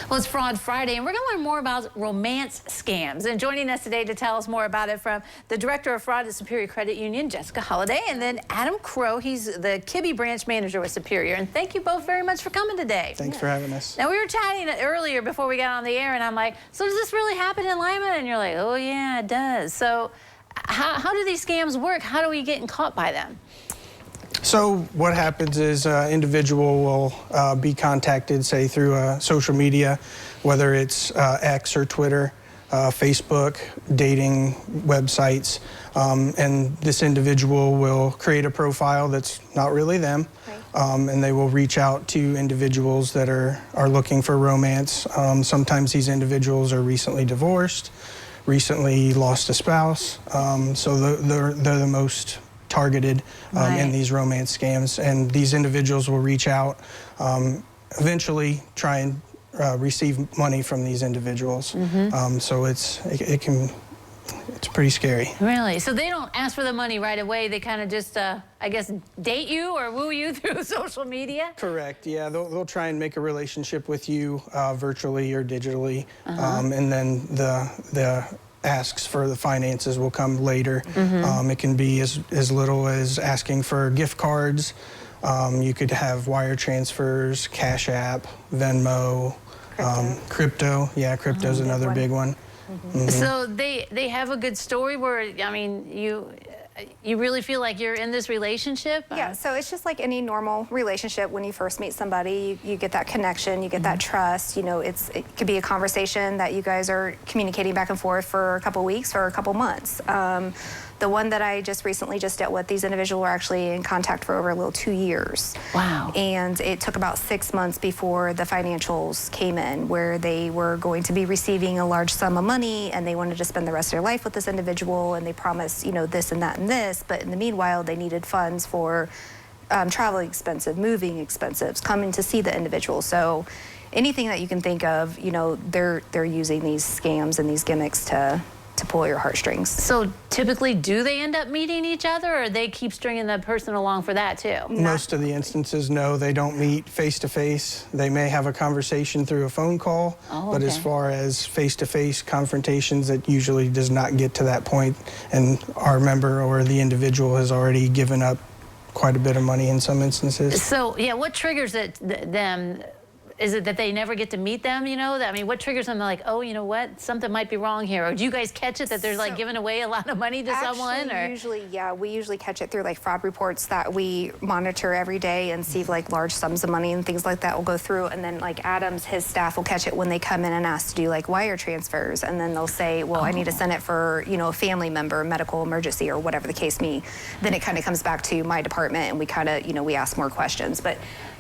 Well, it's Fraud Friday, and we're going to learn more about romance scams. And joining us today to tell us more about it from the Director of Fraud at Superior Credit Union, Jessica Holliday, and then Adam Crow. He's the Kibbe Branch Manager with Superior. And thank you both very much for coming today. Thanks for having us. Now, we were chatting earlier before we got on the air, and I'm like, so does this really happen in Lima? And you're like, oh, yeah, it does. So how do these scams work? How do we get caught by them? So what happens is an individual will be contacted, say, through social media, whether it's X or Twitter, Facebook, dating websites, and this individual will create a profile that's not really them, and they will reach out to individuals that are looking for romance. Sometimes these individuals are recently divorced, recently lost a spouse, so they're the most targeted in these romance scams, and these individuals will reach out, eventually try and receive money from these individuals. So it's pretty scary. Really? So they don't ask for the money right away. They kind of just, I guess, date you or woo you through social media? Correct. Yeah, they'll try and make a relationship with you virtually or digitally, and then the asks for the finances will come later. It can be as little as asking for gift cards. You could have wire transfers, Cash App, Venmo, crypto. Yeah, crypto's another big one. So they have a good story where, I mean, you really feel like you're in this relationship? Yeah, so it's just like any normal relationship. When you first meet somebody, you get that connection, you get that trust. You know, it could be a conversation that you guys are communicating back and forth for a couple weeks or a couple months. The one that I just recently dealt with, these individuals were actually in contact for over a little 2 years. Wow. And it took about 6 months before the financials came in, where they were going to be receiving a large sum of money, and they wanted to spend the rest of their life with this individual, and they promised, you know, this and that and this, but in the meanwhile, they needed funds for traveling expenses, moving expenses, coming to see the individual. So anything that you can think of, you know, they're using these scams and these gimmicks to pull your heartstrings. So typically, do they end up meeting each other, or they keep stringing the person along for that too? Most of the instances, no, they don't meet face-to-face. They may have a conversation through a phone call, but as far as face-to-face confrontations, it usually does not get to that point, and our member or the individual has already given up quite a bit of money in some instances. So, yeah, what triggers them? Is it that they never get to meet them, you know? I mean, what triggers them? They're like, oh, you know what? Something might be wrong here. Or do you guys catch it that they're like giving away a lot of money to someone? Or? Usually, yeah, we usually catch it through like fraud reports that we monitor every day and see like large sums of money and things like that will go through. And then like his staff will catch it when they come in and ask to do like wire transfers. And then they'll say, well, I need to send it for, you know, a family member, medical emergency, or whatever the case may be. Then it kind of comes back to my department, and we kind of, you know, we ask more questions. But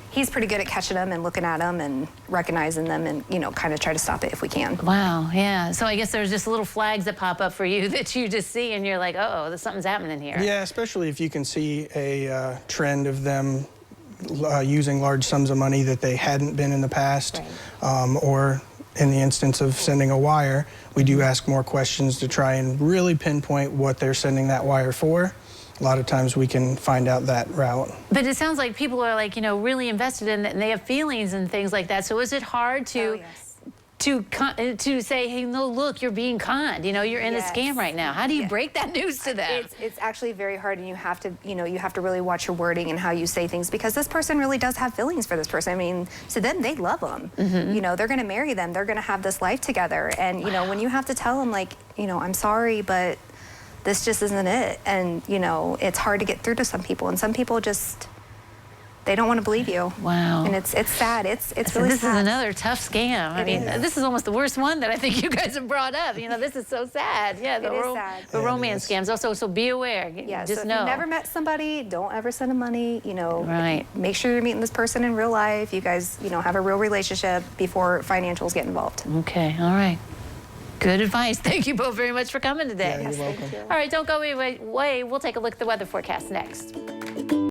he's pretty good at catching them and looking at them and recognizing them, and, you know, kind of try to stop it if we can. Wow, yeah. So I guess there's just little flags that pop up for you that you just see, and you're like, uh-oh, something's happening here. Yeah, especially if you can see a trend of them using large sums of money that they hadn't been in the past, or in the instance of sending a wire, we do ask more questions to try and really pinpoint what they're sending that wire for. A lot of times we can find out that route. But it sounds like people are like, you know, really invested in it, and they have feelings and things like that. So is it hard to to say, hey, no, look, you're being conned. You know, you're in a scam right now. How do you break that news to them? It's actually very hard, and you have to, you know, you have to really watch your wording and how you say things, because this person really does have feelings for this person. I mean, to them, they love them. You know, they're going to marry them. They're going to have this life together. And, you know, when you have to tell them, like, you know, I'm sorry, but this just isn't it. And, you know, it's hard to get through to some people, and some people just, they don't want to believe you. Wow. And it's sad. It's so really this sad. is another tough scam. I mean, this is almost the worst one that I think you guys have brought up. You know, this is so sad. Yeah, the romance scams. Also, so be aware. Yeah, just so know. if you've never met somebody, don't ever send them money. You know, make sure you're meeting this person in real life. You guys, you know, have a real relationship before financials get involved. Okay, all right. Good advice. Thank you both very much for coming today. Yeah, you're welcome. Thank you. All right, don't go away. We'll take a look at the weather forecast next.